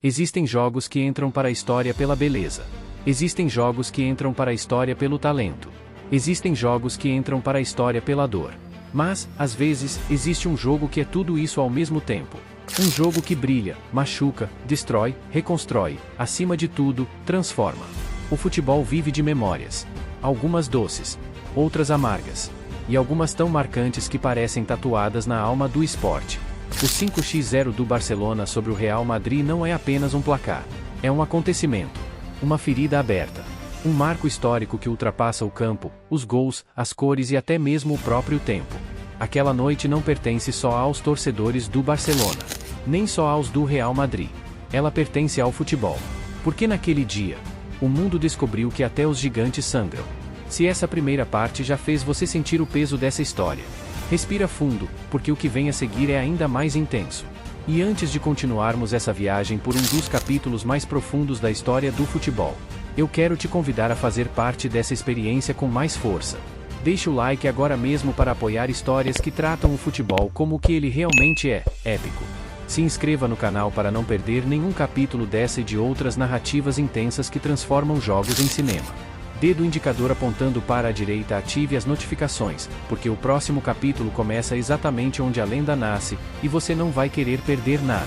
Existem jogos que entram para a história pela beleza. Existem jogos que entram para a história pelo talento. Existem jogos que entram para a história pela dor. Mas, às vezes, existe um jogo que é tudo isso ao mesmo tempo. Um jogo que brilha, machuca, destrói, reconstrói, acima de tudo, transforma. O futebol vive de memórias. Algumas doces, outras amargas. E algumas tão marcantes que parecem tatuadas na alma do esporte. O 5x0 do Barcelona sobre o Real Madrid não é apenas um placar. É um acontecimento. Uma ferida aberta. Um marco histórico que ultrapassa o campo, os gols, as cores e até mesmo o próprio tempo. Aquela noite não pertence só aos torcedores do Barcelona. Nem só aos do Real Madrid. Ela pertence ao futebol. Porque naquele dia, o mundo descobriu que até os gigantes sangram. Se essa primeira parte já fez você sentir o peso dessa história, respira fundo, porque o que vem a seguir é ainda mais intenso. E antes de continuarmos essa viagem por um dos capítulos mais profundos da história do futebol, eu quero te convidar a fazer parte dessa experiência com mais força. Deixe o like agora mesmo para apoiar histórias que tratam o futebol como o que ele realmente é, épico. Se inscreva no canal para não perder nenhum capítulo dessa e de outras narrativas intensas que transformam jogos em cinema. Dedo indicador apontando para a direita, ative as notificações, porque o próximo capítulo começa exatamente onde a lenda nasce, e você não vai querer perder nada.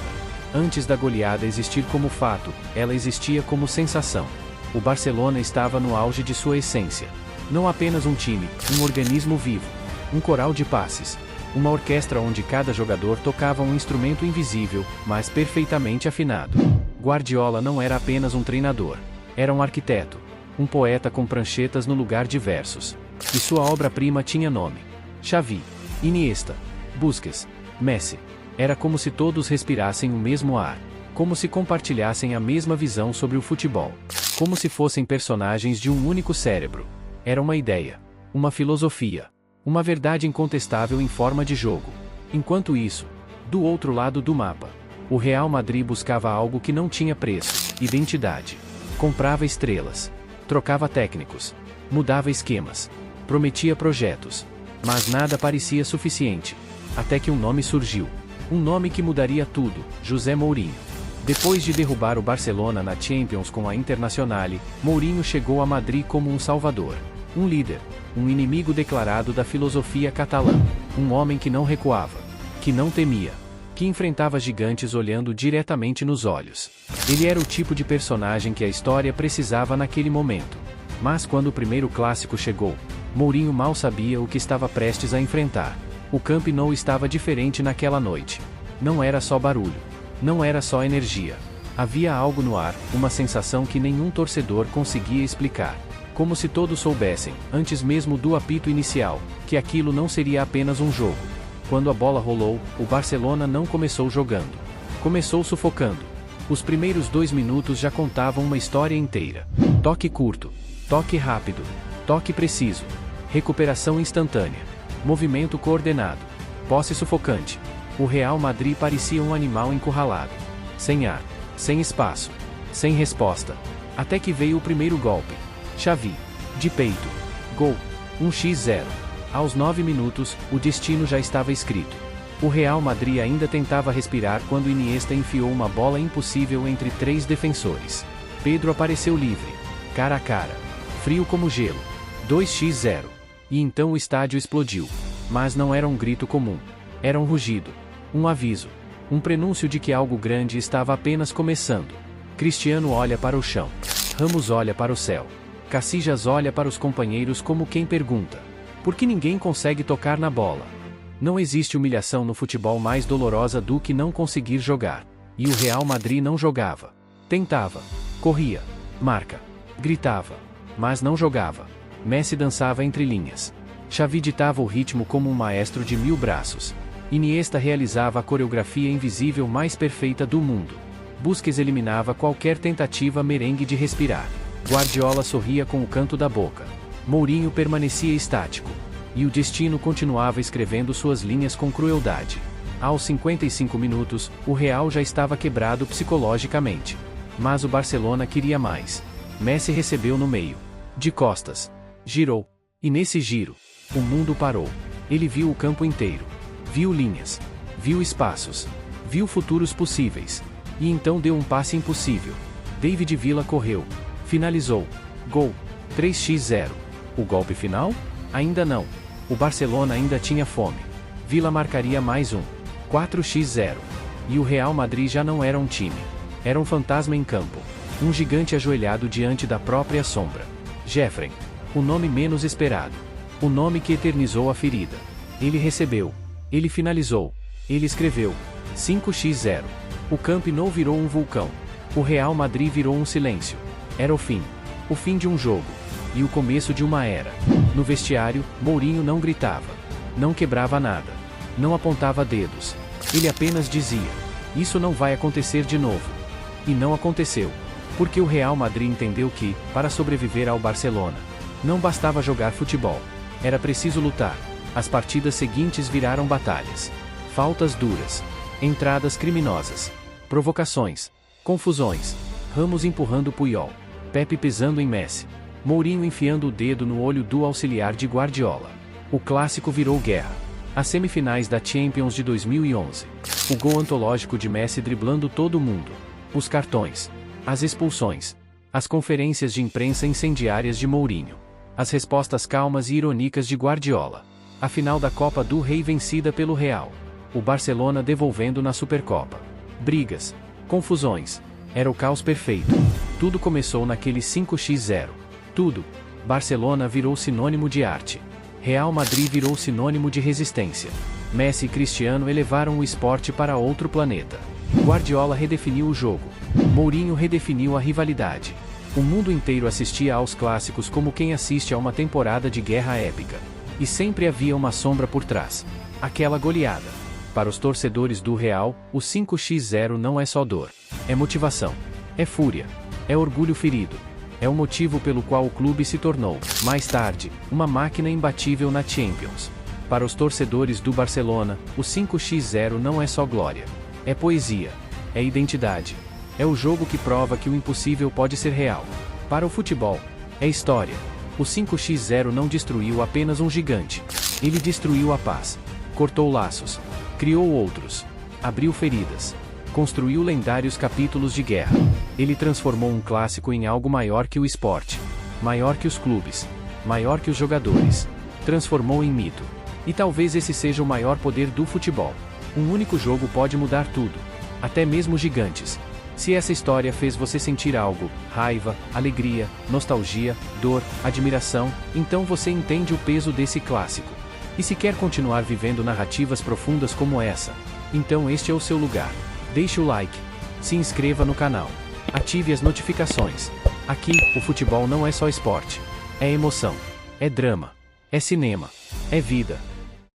Antes da goleada existir como fato, ela existia como sensação. O Barcelona estava no auge de sua essência. Não apenas um time, um organismo vivo. Um coral de passes. Uma orquestra onde cada jogador tocava um instrumento invisível, mas perfeitamente afinado. Guardiola não era apenas um treinador. Era um arquiteto. Um poeta com pranchetas no lugar de versos. E sua obra-prima tinha nome. Xavi, Iniesta, Busquets, Messi. Era como se todos respirassem o mesmo ar. Como se compartilhassem a mesma visão sobre o futebol. Como se fossem personagens de um único cérebro. Era uma ideia. Uma filosofia. Uma verdade incontestável em forma de jogo. Enquanto isso, do outro lado do mapa, o Real Madrid buscava algo que não tinha preço: identidade. Comprava estrelas. Trocava técnicos, mudava esquemas, prometia projetos, mas nada parecia suficiente, até que um nome surgiu, um nome que mudaria tudo: José Mourinho. Depois de derrubar o Barcelona na Champions com a Internazionale, Mourinho chegou a Madrid como um salvador, um líder, um inimigo declarado da filosofia catalã, um homem que não recuava, que não temia, que enfrentava gigantes olhando diretamente nos olhos. Ele era o tipo de personagem que a história precisava naquele momento. Mas quando o primeiro clássico chegou, Mourinho mal sabia o que estava prestes a enfrentar. O Camp Nou estava diferente naquela noite. Não era só barulho. Não era só energia. Havia algo no ar, uma sensação que nenhum torcedor conseguia explicar. Como se todos soubessem, antes mesmo do apito inicial, que aquilo não seria apenas um jogo. Quando a bola rolou, o Barcelona não começou jogando. Começou sufocando. Os primeiros 2 minutos já contavam uma história inteira. Toque curto. Toque rápido. Toque preciso. Recuperação instantânea. Movimento coordenado. Posse sufocante. O Real Madrid parecia um animal encurralado. Sem ar. Sem espaço. Sem resposta. Até que veio o primeiro golpe. Xavi. De peito. Gol. 1x0. Aos 9 minutos, o destino já estava escrito. O Real Madrid ainda tentava respirar quando Iniesta enfiou uma bola impossível entre 3 defensores. Pedro apareceu livre. Cara a cara. Frio como gelo. 2x0. E então o estádio explodiu. Mas não era um grito comum. Era um rugido. Um aviso. Um prenúncio de que algo grande estava apenas começando. Cristiano olha para o chão. Ramos olha para o céu. Casillas olha para os companheiros como quem pergunta: por que ninguém consegue tocar na bola? Não existe humilhação no futebol mais dolorosa do que não conseguir jogar. E o Real Madrid não jogava. Tentava. Corria. Marca. Gritava. Mas não jogava. Messi dançava entre linhas. Xavi ditava o ritmo como um maestro de 1000 braços. Iniesta realizava a coreografia invisível mais perfeita do mundo. Busquets eliminava qualquer tentativa merengue de respirar. Guardiola sorria com o canto da boca. Mourinho permanecia estático. E o destino continuava escrevendo suas linhas com crueldade. Aos 55 minutos, o Real já estava quebrado psicologicamente. Mas o Barcelona queria mais. Messi recebeu no meio. De costas. Girou. E nesse giro, o mundo parou. Ele viu o campo inteiro. Viu linhas. Viu espaços. Viu futuros possíveis. E então deu um passe impossível. David Villa correu. Finalizou. Gol. 3x0. O golpe final? Ainda não. O Barcelona ainda tinha fome. Villa marcaria mais um. 4x0. E o Real Madrid já não era um time. Era um fantasma em campo. Um gigante ajoelhado diante da própria sombra. Jeffrey. O nome menos esperado. O nome que eternizou a ferida. Ele recebeu. Ele finalizou. Ele escreveu. 5x0. O Camp Nou virou um vulcão. O Real Madrid virou um silêncio. Era o fim. O fim de um jogo. E o começo de uma era. No vestiário, Mourinho não gritava. Não quebrava nada. Não apontava dedos. Ele apenas dizia: isso não vai acontecer de novo. E não aconteceu. Porque o Real Madrid entendeu que, para sobreviver ao Barcelona, não bastava jogar futebol. Era preciso lutar. As partidas seguintes viraram batalhas. Faltas duras. Entradas criminosas. Provocações. Confusões. Ramos empurrando Puyol. Pepe pisando em Messi. Mourinho enfiando o dedo no olho do auxiliar de Guardiola. O clássico virou guerra. As semifinais da Champions de 2011. O gol antológico de Messi driblando todo mundo. Os cartões. As expulsões. As conferências de imprensa incendiárias de Mourinho. As respostas calmas e irônicas de Guardiola. A final da Copa do Rei vencida pelo Real. O Barcelona devolvendo na Supercopa. Brigas. Confusões. Era o caos perfeito. Tudo começou naquele 5x0. Tudo. Barcelona virou sinônimo de arte. Real Madrid virou sinônimo de resistência. Messi e Cristiano elevaram o esporte para outro planeta. Guardiola redefiniu o jogo. Mourinho redefiniu a rivalidade. O mundo inteiro assistia aos clássicos como quem assiste a uma temporada de guerra épica. E sempre havia uma sombra por trás. Aquela goleada. Para os torcedores do Real, o 5x0 não é só dor. É motivação. É fúria. É orgulho ferido. É o motivo pelo qual o clube se tornou, mais tarde, uma máquina imbatível na Champions. Para os torcedores do Barcelona, o 5x0 não é só glória. É poesia. É identidade. É o jogo que prova que o impossível pode ser real. Para o futebol, é história. O 5x0 não destruiu apenas um gigante. Ele destruiu a paz. Cortou laços. Criou outros. Abriu feridas. Construiu lendários capítulos de guerra. Ele transformou um clássico em algo maior que o esporte. Maior que os clubes. Maior que os jogadores. Transformou em mito. E talvez esse seja o maior poder do futebol. Um único jogo pode mudar tudo. Até mesmo gigantes. Se essa história fez você sentir algo, raiva, alegria, nostalgia, dor, admiração, então você entende o peso desse clássico. E se quer continuar vivendo narrativas profundas como essa, então este é o seu lugar. Deixe o like, se inscreva no canal, ative as notificações. Aqui, o futebol não é só esporte. É emoção, é drama, é cinema, é vida.